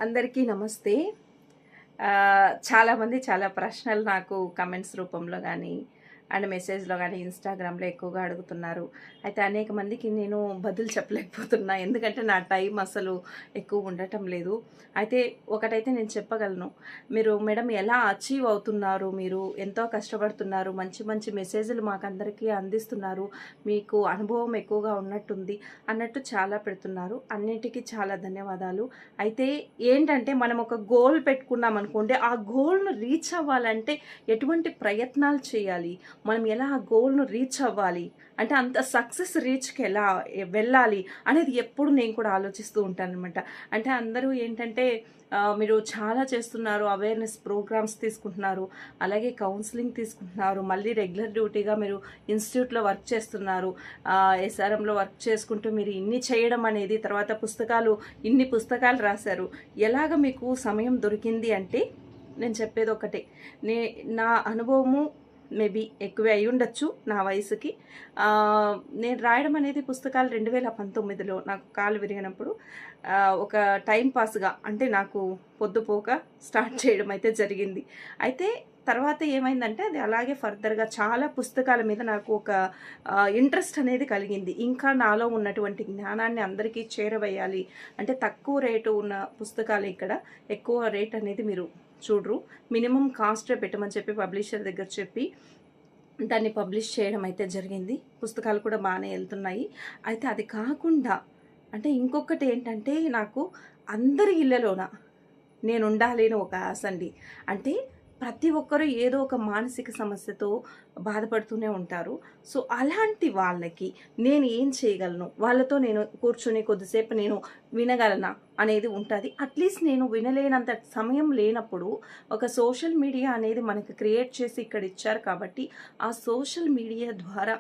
అందరికీ నమస్తే. చాలామంది చాలా ప్రశ్నలు నాకు కమెంట్స్ రూపంలో గానీ, అండ్ మెసేజ్‌లో గానీ, ఇన్‌స్టాగ్రామ్‌లో ఎక్కువగా అడుగుతున్నారు. అయితే అనేక మందికి నేను బదులు చెప్పలేకపోతున్నా. ఎందుకంటే నా టైం అసలు ఎక్కువ ఉండటం లేదు. అయితే ఒకటైతే నేను చెప్పగలను. మీరు మేడం ఎలా అచీవ్ అవుతున్నారు? మీరు ఎంతో కష్టపడుతున్నారు. మంచి మంచి మెసేజ్‌లు మాకందరికీ అందిస్తున్నారు. మీకు అనుభవం ఎక్కువగా ఉన్నట్టుంది అన్నట్టు చాలా పెడుతున్నారు. అన్నిటికీ చాలా ధన్యవాదాలు. అయితే ఏంటంటే మనం ఒక గోల్ పెట్టుకున్నాం అనుకోండి, ఆ గోల్‌ను రీచ్ అవ్వాలంటే ఎటువంటి ప్రయత్నాలు చేయాలి? మనం ఎలా ఆ గోల్‌ను రీచ్ అవ్వాలి? అంటే అంత సక్సెస్ రీచ్‌కి ఎలా వెళ్ళాలి? అనేది ఎప్పుడు నేను కూడా ఆలోచిస్తూ ఉంటాననమాట. అంటే అందరూ ఏంటంటే మీరు చాలా చేస్తున్నారు, అవేర్‌నెస్ ప్రోగ్రామ్స్ తీసుకుంటున్నారు, అలాగే కౌన్సిలింగ్ తీసుకుంటున్నారు, మళ్ళీ రెగ్యులర్ డ్యూటీగా మీరు ఇన్‌స్టిట్యూట్‌లో వర్క్ చేస్తున్నారు, ఎస్ఆర్ఎంలో వర్క్ చేసుకుంటూ మీరు ఇన్ని చేయడం అనేది, తర్వాత ఇన్ని పుస్తకాలు రాశారు. ఎలాగ మీకు సమయం దొరికింది అంటే నేను చెప్పేది ఒకటే. నా అనుభవము మేబీ ఎక్కువే అయి ఉండొచ్చు నా వయసుకి. నేను రాయడం అనేది పుస్తకాలు 2019లో నాకు కాలు విరిగినప్పుడు ఒక టైం పాస్గా, అంటే నాకు పొద్దుపోక స్టార్ట్ చేయడం అయితే జరిగింది. అయితే తర్వాత ఏమైందంటే అది అలాగే ఫర్దర్గా చాలా పుస్తకాల మీద నాకు ఒక ఇంట్రెస్ట్ అనేది కలిగింది. ఇంకా నాలో ఉన్నటువంటి జ్ఞానాన్ని అందరికీ చేరవేయాలి అంటే తక్కువ రేటు ఉన్న పుస్తకాలు ఇక్కడ, ఎక్కువ రేట్ అనేది మీరు చూడరు, మినిమం కాస్టే పెట్టమని చెప్పి పబ్లిషర్ దగ్గర చెప్పి దాన్ని పబ్లిష్ చేయడం అయితే జరిగింది. పుస్తకాలు కూడా బాగానే వెళ్తున్నాయి. అయితే అది కాకుండా అంటే ఇంకొకటి ఏంటంటే నాకు అందరి ఇళ్ళలోన నేను ఉండాలి అని ఒక ఆశ అండి. అంటే ప్రతి ఒక్కరు ఏదో ఒక మానసిక సమస్యతో బాధపడుతూనే ఉంటారు. సో అలాంటి వాళ్ళకి నేను ఏం చేయగలను, వాళ్ళతో నేను కూర్చొని కొద్దిసేపు నేను వినగలనా అనేది ఉంటుంది. అట్లీస్ట్ నేను వినలేనంత సమయం లేనప్పుడు ఒక సోషల్ మీడియా అనేది మనకి క్రియేట్ చేసి ఇక్కడ ఇచ్చారు కాబట్టి ఆ సోషల్ మీడియా ద్వారా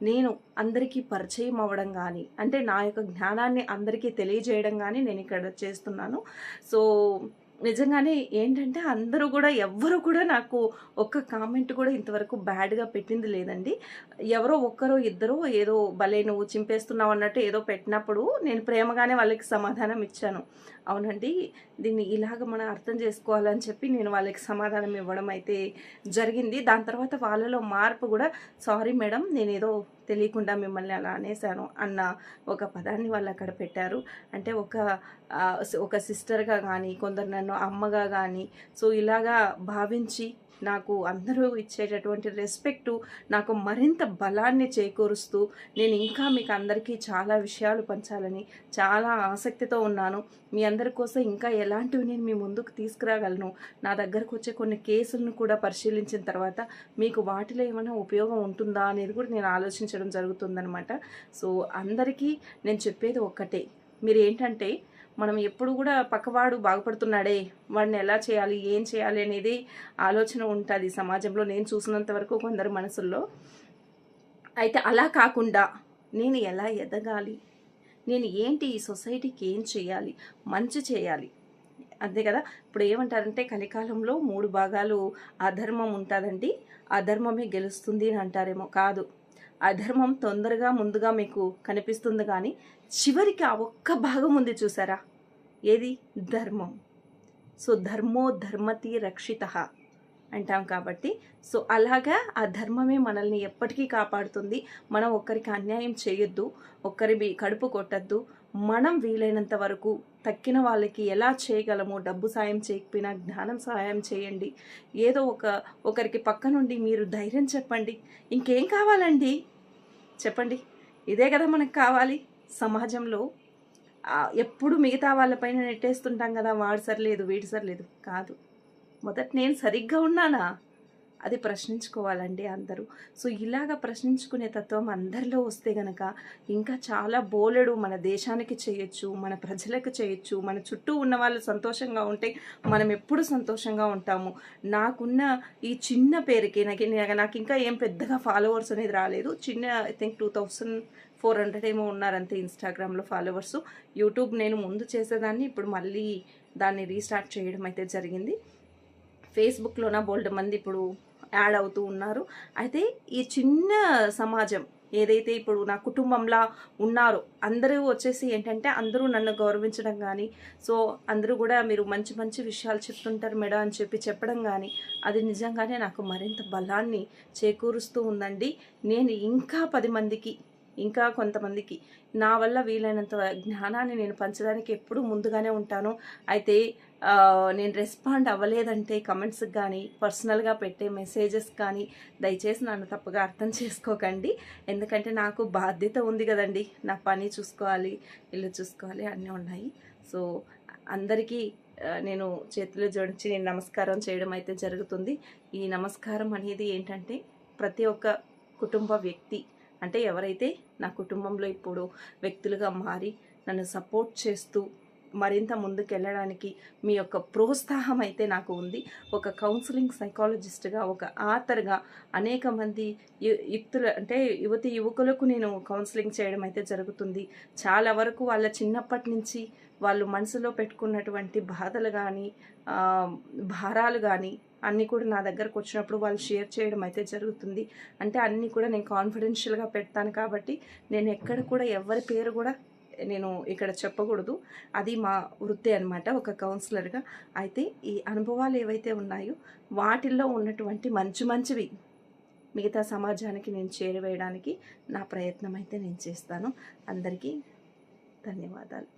నేను అందరికీ పరిచయం అవ్వడం కానీ, అంటే నా యొక్క జ్ఞానాన్ని అందరికీ తెలియజేయడం కానీ నేను ఇక్కడ చేస్తున్నాను. సో నిజంగానే ఏంటంటే అందరూ కూడా ఎవ్వరు కూడా నాకు ఒక్క కామెంట్ కూడా ఇంతవరకు బ్యాడ్గా పెట్టింది లేదండి. ఎవరో ఒక్కరో ఇద్దరో ఏదో భలే నువ్వు చింపేస్తున్నావు అన్నట్టు ఏదో పెట్టినప్పుడు నేను ప్రేమగానే వాళ్ళకి సమాధానం ఇచ్చాను. అవునండి, దీన్ని ఇలాగ మనం అర్థం చేసుకోవాలని చెప్పి నేను వాళ్ళకి సమాధానం ఇవ్వడం అయితే జరిగింది. దాని తర్వాత వాళ్ళలో మార్పు కూడా, సారీ మేడం నేనేదో తెలియకుండా మిమ్మల్ని అలా అనేసాను అన్న ఒక పదాన్ని వాళ్ళు అక్కడ పెట్టారు. అంటే ఒక సిస్టర్గా కానీ, కొందరు నన్ను అమ్మగా కానీ, సో ఇలాగా భావించి నాకు అందరూ ఇచ్చేటటువంటి రెస్పెక్టు నాకు మరింత బలాన్ని చేకూరుస్తూ, నేను ఇంకా మీకు అందరికీ చాలా విషయాలు పంచాలని చాలా ఆసక్తితో ఉన్నాను. మీ అందరి కోసం ఇంకా ఎలాంటివి నేను మీ ముందుకు తీసుకురాగలను, నా దగ్గరకు వచ్చే కొన్ని కేసులను కూడా పరిశీలించిన తర్వాత మీకు వాటిలో ఏమైనా ఉపయోగం ఉంటుందా అనేది కూడా నేను ఆలోచించడం జరుగుతుందనమాట. సో అందరికీ నేను చెప్పేది ఒక్కటే, మీరు ఏంటంటే మనం ఎప్పుడు కూడా పక్కవాడు బాగుపడుతున్నాడే, వాడిని ఎలా చేయాలి, ఏం చేయాలి అనేది ఆలోచన ఉంటుంది సమాజంలో నేను చూసినంత వరకు కొందరు మనసుల్లో. అయితే అలా కాకుండా నేను ఎలా ఎదగాలి, నేను ఏంటి ఈ సొసైటీకి ఏం చేయాలి, మంచి చేయాలి, అంతే కదా. ఇప్పుడు ఏమంటారంటే కలికాలంలో 3 భాగాలు అధర్మం ఉంటుందండి, అధర్మమే గెలుస్తుంది అని అంటారేమో. కాదు, అధర్మం తొందరగా ముందుగా మీకు కనిపిస్తుంది, కానీ చివరికి ఆ ఒక్క భాగం ఉంది చూసారా, ఏది ధర్మం. సో ధర్మో ధర్మతి రక్షితః అంటాం కాబట్టి, సో అలాగా ఆ ధర్మమే మనల్ని ఎప్పటికీ కాపాడుతుంది. మనం ఒక్కరికి అన్యాయం చేయొద్దు, ఒక్కరి కడుపు కొట్టద్దు. మనం వీలైనంత వరకు తక్కిన వాళ్ళకి ఎలా చేయగలమో, డబ్బు సాయం చేయకపోయినా జ్ఞానం సహాయం చేయండి. ఏదో ఒకరికి పక్క నుండి మీరు ధైర్యం చెప్పండి. ఇంకేం కావాలండి చెప్పండి? ఇదే కదా మనకు కావాలి. సమాజంలో ఎప్పుడు మిగతా వాళ్ళపైన నెట్టేస్తుంటాం కదా, వాడు సరిలేదు వీడు సరిలేదు. కాదు, మొదట నేను సరిగ్గా ఉన్నానా అది ప్రశ్నించుకోవాలండి అందరూ. సో ఇలాగ ప్రశ్నించుకునే తత్వం అందరిలో వస్తే గనక ఇంకా చాలా బోలెడు మన దేశానికి చేయొచ్చు, మన ప్రజలకు చేయొచ్చు. మన చుట్టూ ఉన్న వాళ్ళు సంతోషంగా ఉంటే మనం ఎప్పుడు సంతోషంగా ఉంటాము. నాకున్న ఈ చిన్న పేరుకి నాకు ఇంకా ఏం పెద్దగా ఫాలోవర్స్ అనేది రాలేదు. చిన్న ఐ థింక్ 2400 ఏమో ఉన్నారంతే ఇన్స్టాగ్రామ్లో ఫాలోవర్స్. యూట్యూబ్ నేను ముందు చేసేదాన్ని, ఇప్పుడు మళ్ళీ దాన్ని రీస్టార్ట్ చేయడం అయితే జరిగింది. ఫేస్బుక్లోన బోల్డ్ మంది ఇప్పుడు యాడ్ అవుతూ ఉన్నారు. అయితే ఈ చిన్న సమాజం ఏదైతే ఇప్పుడు నా కుటుంబంలా ఉన్నారో అందరూ వచ్చేసి ఏంటంటే అందరూ నన్ను గౌరవించడం కానీ, సో అందరూ కూడా మీరు మంచి మంచి విషయాలు చెప్తుంటారు మేడం అని చెప్పడం కానీ, అది నిజంగానే నాకు మరింత బలాన్ని చేకూరుస్తూ ఉందండి. నేను ఇంకా 10 మందికి, ఇంకా కొంతమందికి నా వల్ల వీలైనంత జ్ఞానాన్ని నేను పంచడానికి ఎప్పుడూ ముందుగానే ఉంటాను. అయితే నేను రెస్పాండ్ అవ్వలేదంటే కమెంట్స్కి కానీ, పర్సనల్గా పెట్టే మెసేజెస్ కానీ దయచేసి నన్ను తప్పుగా అర్థం చేసుకోకండి. ఎందుకంటే నాకు బాధ్యత ఉంది కదండి, నా పని చూసుకోవాలి, ఇల్లు చూసుకోవాలి, అన్నీ ఉన్నాయి. సో అందరికీ నేను చేతులు జోడించి నేను నమస్కారం చేయడం అయితే జరుగుతుంది. ఈ నమస్కారం అనేది ఏంటంటే ప్రతి ఒక్క కుటుంబ వ్యక్తి, అంటే ఎవరైతే నా కుటుంబంలో ఇప్పుడు వ్యక్తులుగా మారి నన్ను సపోర్ట్ చేస్తూ మరింత ముందుకెళ్ళడానికి మీ యొక్క ప్రోత్సాహం అయితే నాకు ఉంది. ఒక కౌన్సిలింగ్ సైకాలజిస్ట్గా, ఒక ఆథర్గా అనేక మంది యువకులకు నేను కౌన్సిలింగ్ చేయడం అయితే జరుగుతుంది. చాలా వరకు వాళ్ళ చిన్నప్పటి నుంచి వాళ్ళు మనసులో పెట్టుకున్నటువంటి బాధలు కానీ, భారాలు కానీ అన్నీ కూడా నా దగ్గరకు వచ్చినప్పుడు వాళ్ళు షేర్ చేయడం అయితే జరుగుతుంది. అంటే అన్నీ కూడా నేను కాన్ఫిడెన్షియల్గా పెడతాను కాబట్టి నేను ఎక్కడ కూడా ఎవరి పేరు కూడా నేను ఇక్కడ చెప్పకూడదు. అది మా వృత్తి అనమాట, ఒక కౌన్సిలర్గా. అయితే ఈ అనుభవాలు ఏవైతే ఉన్నాయో వాటిల్లో ఉన్నటువంటి మంచివి మిగతా సమాజానికి నేను చేరవేయడానికి నా ప్రయత్నం అయితే నేను చేస్తాను. అందరికీ ధన్యవాదాలు.